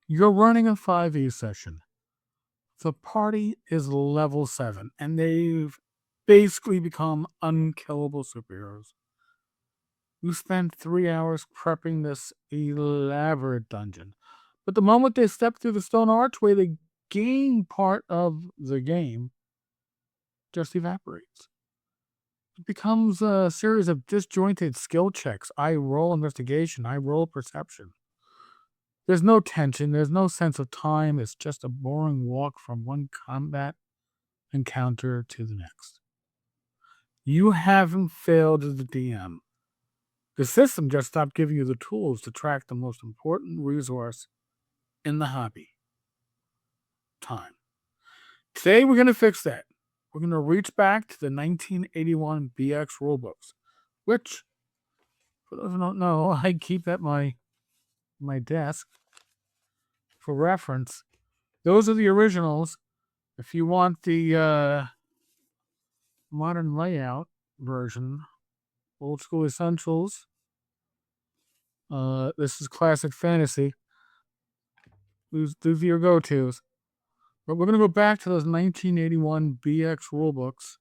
You're running a 5e session. The party is level 7, and they've basically become unkillable superheroes. You spend 3 hours prepping this elaborate dungeon. But the moment they step through the stone archway, the game part of the game just evaporates. It becomes a series of disjointed skill checks. I roll investigation, I roll perception. There's no tension, there's no sense of time. It's just a boring walk from one combat encounter to the next. You haven't failed as the DM. The system just stopped giving you the tools to track the most important resource in the hobby: time. Today, we're going to fix that. We're going to reach back to the 1981 BX rulebooks, which, for those who don't know, I keep at my desk for reference. Those are the originals. If you want the modern layout version, old school essentials, this is classic fantasy. These are your go-tos. But we're going to go back to those 1981 BX rulebooks,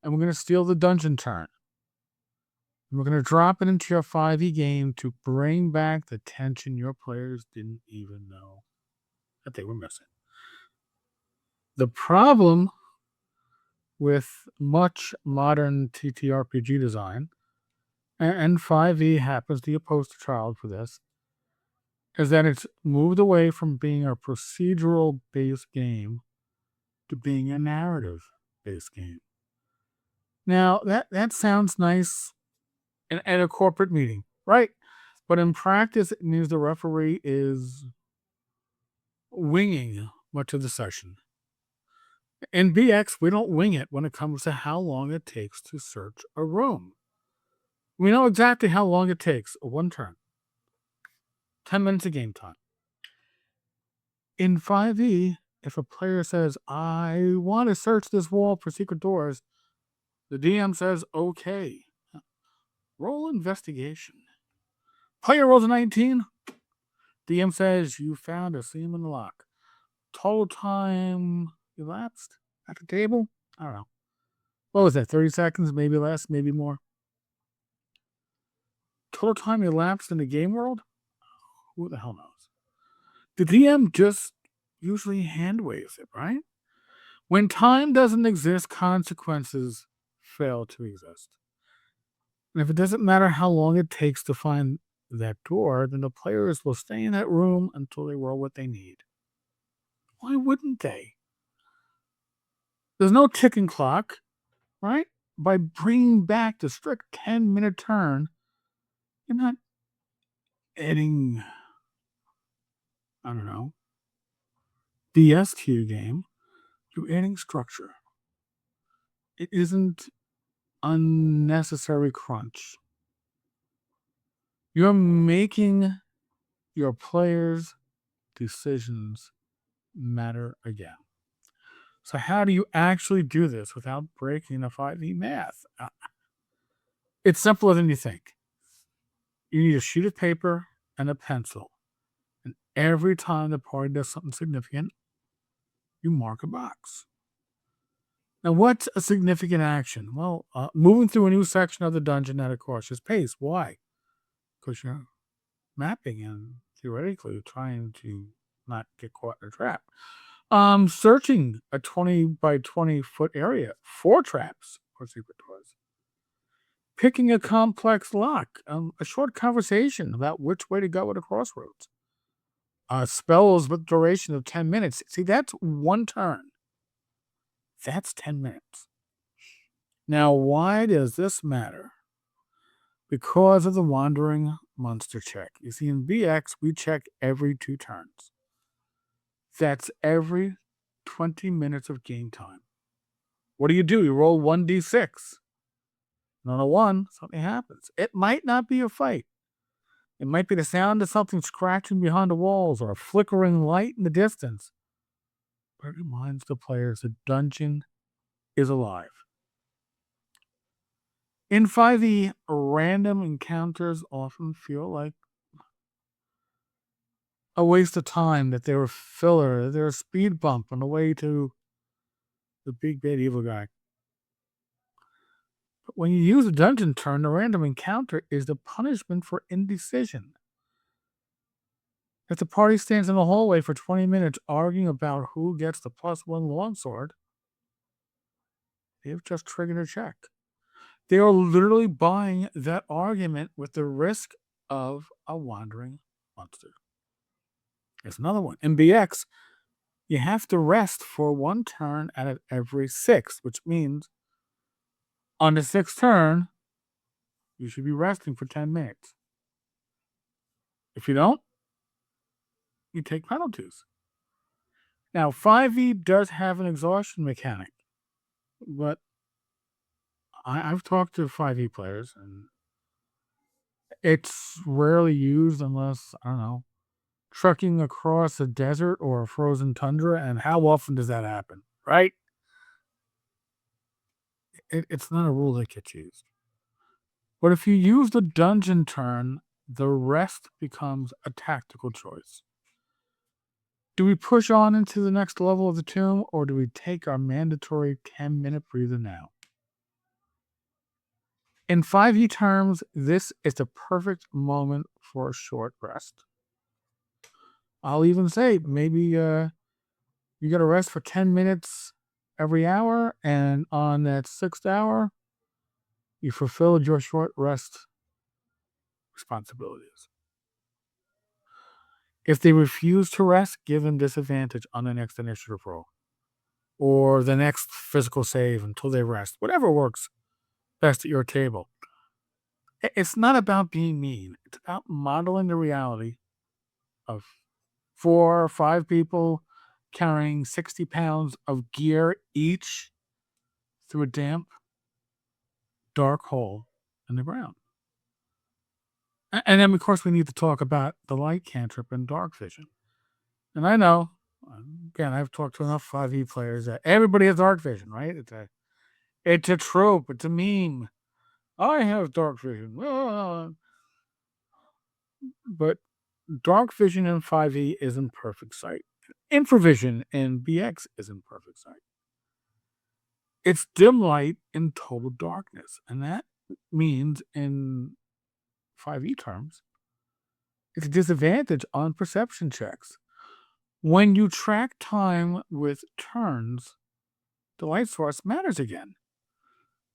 and we're going to steal the dungeon turn. And we're going to drop it into your 5e game to bring back the tension your players didn't even know that they were missing. The problem with much modern TTRPG design, and 5e happens to be a poster child for this, is that it's moved away from being a procedural-based game to being a narrative-based game. Now, that sounds nice at a corporate meeting, right? But in practice, it means the referee is winging much of the session. In BX, we don't wing it when it comes to how long it takes to search a room. We know exactly how long it takes, one turn. 10 minutes of game time. In 5e, if a player says, I want to search this wall for secret doors, the DM says, okay. Roll investigation. Player rolls a 19. DM says, you found a seam in the lock. Total time elapsed at the table? I don't know. What was that, 30 seconds? Maybe less, maybe more. Total time elapsed in the game world? Who the hell knows? The DM just usually hand waves it, right? When time doesn't exist, consequences fail to exist. And if it doesn't matter how long it takes to find that door, then the players will stay in that room until they roll what they need. Why wouldn't they? There's no ticking clock, right? By bringing back the strict 10-minute turn, you're not adding, I don't know, DS to your game. You're adding structure. It isn't unnecessary crunch. You're making your players' decisions matter again. So how do you actually do this without breaking the 5e math? It's simpler than you think. You need a sheet of paper and a pencil. And every time the party does something significant, you mark a box. Now, what's a significant action? Well, moving through a new section of the dungeon at a cautious pace. Why? Because you're mapping and theoretically trying to not get caught in a trap. Searching a 20 by 20 foot area for traps or secret doors. Picking a complex lock. A short conversation about which way to go at a crossroads. Spells with duration of 10 minutes. See, that's one turn. That's 10 minutes. Now, why does this matter? Because of the wandering monster check. You see, in BX, we check every 2 turns. That's every 20 minutes of game time. What do? You roll 1d6. And on a 1, something happens. It might not be a fight. It might be the sound of something scratching behind the walls or a flickering light in the distance. But it reminds the players the dungeon is alive. In 5e, random encounters often feel like a waste of time, that they were filler, that they're a speed bump on the way to the big bad evil guy. But when you use a dungeon turn, the random encounter is the punishment for indecision. If the party stands in the hallway for 20 minutes arguing about who gets the +1 longsword, they've just triggered a check. They are literally buying that argument with the risk of a wandering monster. There's another one. In BX, you have to rest for 1 turn out of every 6, which means on the 6th turn, you should be resting for 10 minutes. If you don't, you take penalties. Now, 5e does have an exhaustion mechanic, but I've talked to 5e players, and it's rarely used unless, I don't know, trucking across a desert or a frozen tundra, and how often does that happen, right? It's not a rule that gets used. But if you use the dungeon turn, the rest becomes a tactical choice. Do we push on into the next level of the tomb, or do we take our mandatory 10-minute breather now? In 5e terms, this is the perfect moment for a short rest. I'll even say maybe you got to rest for 10 minutes every hour, and on that 6th hour, you fulfilled your short rest responsibilities. If they refuse to rest, give them disadvantage on the next initiative roll or the next physical save until they rest. Whatever works best at your table. It's not about being mean. It's about modeling the reality of 4 or 5 people carrying 60 pounds of gear each through a damp, dark hole in the ground. And then, of course, we need to talk about the light cantrip and dark vision. And I know, again, I've talked to enough 5e players that everybody has dark vision, right? It's a trope. It's a meme. I have dark vision. But dark vision in 5e is in perfect sight. Infravision in BX is in perfect sight. It's dim light in total darkness. And that means, in 5e terms, it's a disadvantage on perception checks. When you track time with turns, the light source matters again.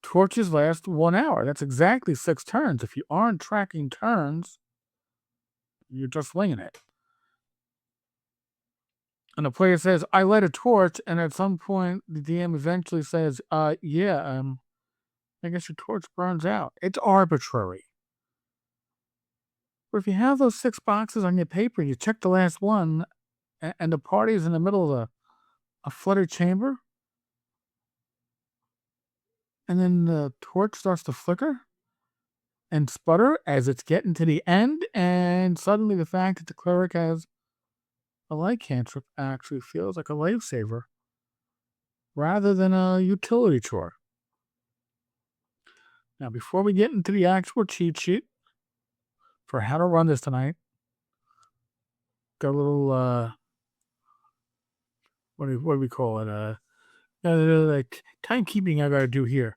Torches last 1 hour. That's exactly 6 turns. If you aren't tracking turns, you're just winging it. And the player says, I light a torch, and at some point, the DM eventually says, I guess your torch burns out. It's arbitrary. But if you have those 6 boxes on your paper, you check the last one, and the party's in the middle of a flooded chamber, and then the torch starts to flicker and sputter as it's getting to the end, and suddenly the fact that the cleric has a light cantrip actually feels like a lifesaver rather than a utility chore. Now, before we get into the actual cheat sheet for how to run this tonight, got a little, what do we call it? Like timekeeping I got to do here.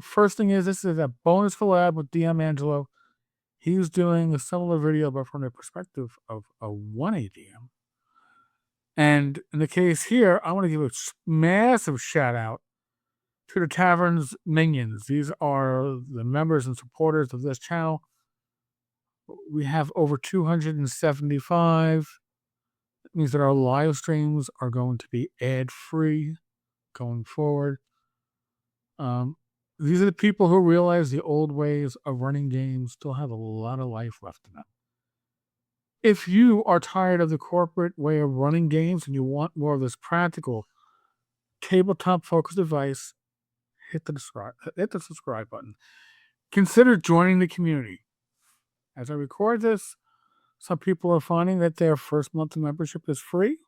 First thing is, this is a bonus collab with DM Angelo. He's doing a similar video, but from the perspective of a 1A DM. And in the case here, I want to give a massive shout out to the Tavern's minions. These are the members and supporters of this channel. We have over 275. That means that our live streams are going to be ad-free going forward. These are the people who realize the old ways of running games still have a lot of life left in them. If you are tired of the corporate way of running games and you want more of this practical, tabletop-focused advice, hit the subscribe button. Consider joining the community. As I record this, some people are finding that their first month of membership is free.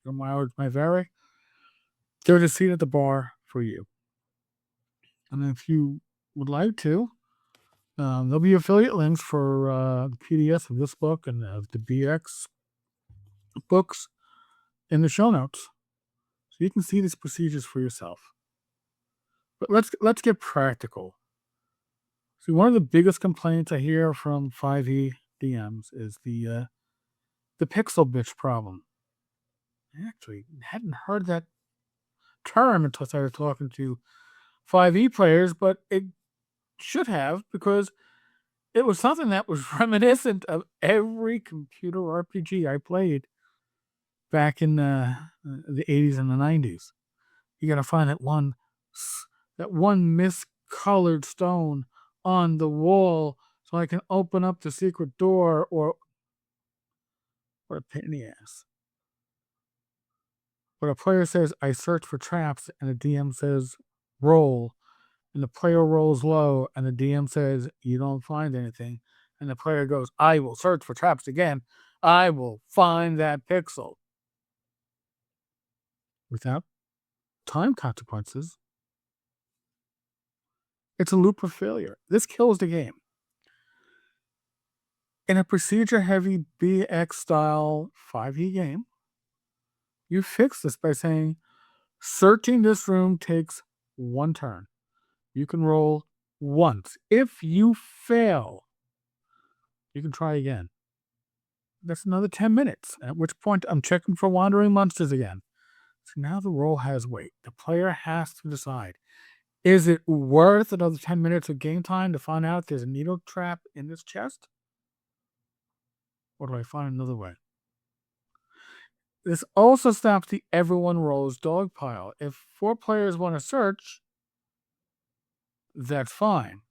Your mileage may vary. There's a seat at the bar for you. And if you would like to, there'll be affiliate links for the PDFs of this book and the BX books in the show notes so you can see these procedures for yourself. But let's get practical. See, one of the biggest complaints I hear from 5e DMs is the pixel bitch problem. I actually hadn't heard that term until I started talking to 5e players, but it should have, because it was something that was reminiscent of every computer RPG I played back in the 80s and the 90s. You got to find that one miscolored stone on the wall so I can open up the secret door, or a pain in the ass. But a player says, I search for traps, and the DM says, roll. And the player rolls low, and the DM says, you don't find anything. And the player goes, I will search for traps again. I will find that pixel. Without time consequences, it's a loop of failure. This kills the game. In a procedure-heavy BX-style 5e game, you fix this by saying, searching this room takes one turn. You can roll once. If you fail, you can try again. That's another 10 minutes, at which point I'm checking for wandering monsters again. So now the roll has weight. The player has to decide, is it worth another 10 minutes of game time to find out if there's a needle trap in this chest? Or do I find another way? This also stops the everyone rolls dog pile. If 4 players want to search, that's fine.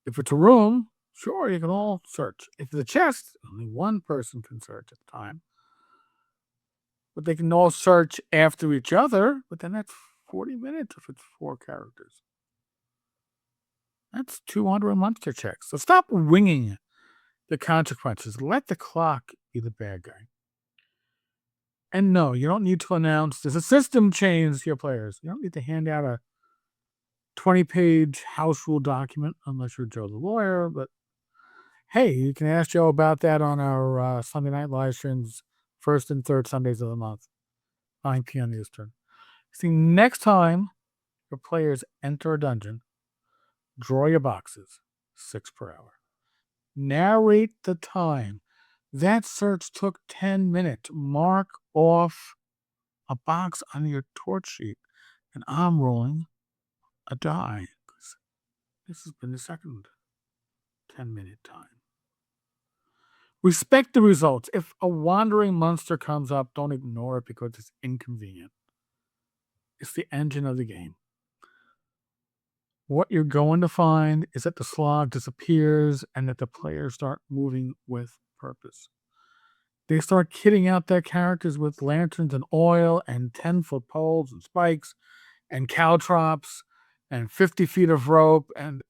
If it's a room, sure, you can all search. If it's a chest, only one person can search at a time. But they can all search after each other, but then that's 40 minutes if it's 4 characters. That's 200 monster checks. So stop winging the consequences. Let the clock be the bad guy. And no, you don't need to announce there's a system change to your players. You don't need to hand out a 20-page house rule document unless you're Joe the lawyer. But hey, you can ask Joe about that on our Sunday night live streams, first and third Sundays of the month, 9 p.m. Eastern. See, next time your players enter a dungeon, draw your boxes, 6 per hour. Narrate the time. That search took 10 minutes. Mark off a box on your torch sheet, and I'm rolling a die. This has been the second 10-minute time. Respect the results. If a wandering monster comes up, don't ignore it because it's inconvenient. It's the engine of the game. What you're going to find is that the slog disappears and that the players start moving with purpose. They start kitting out their characters with lanterns and oil and 10-foot poles and spikes and caltrops and 50 feet of rope, and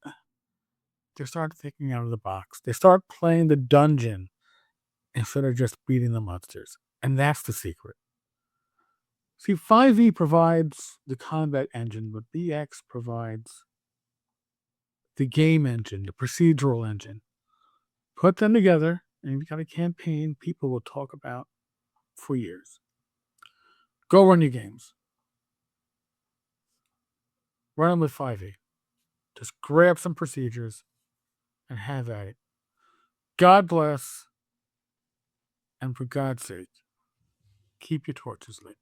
they start thinking out of the box. They start playing the dungeon instead of just beating the monsters. And that's the secret. See, 5e provides the combat engine, but BX provides the game engine, the procedural engine. Put them together, and you've got a campaign people will talk about for years. Go run your games. Run them with 5e. Just grab some procedures and have at it. God bless, and for God's sake, keep your torches lit.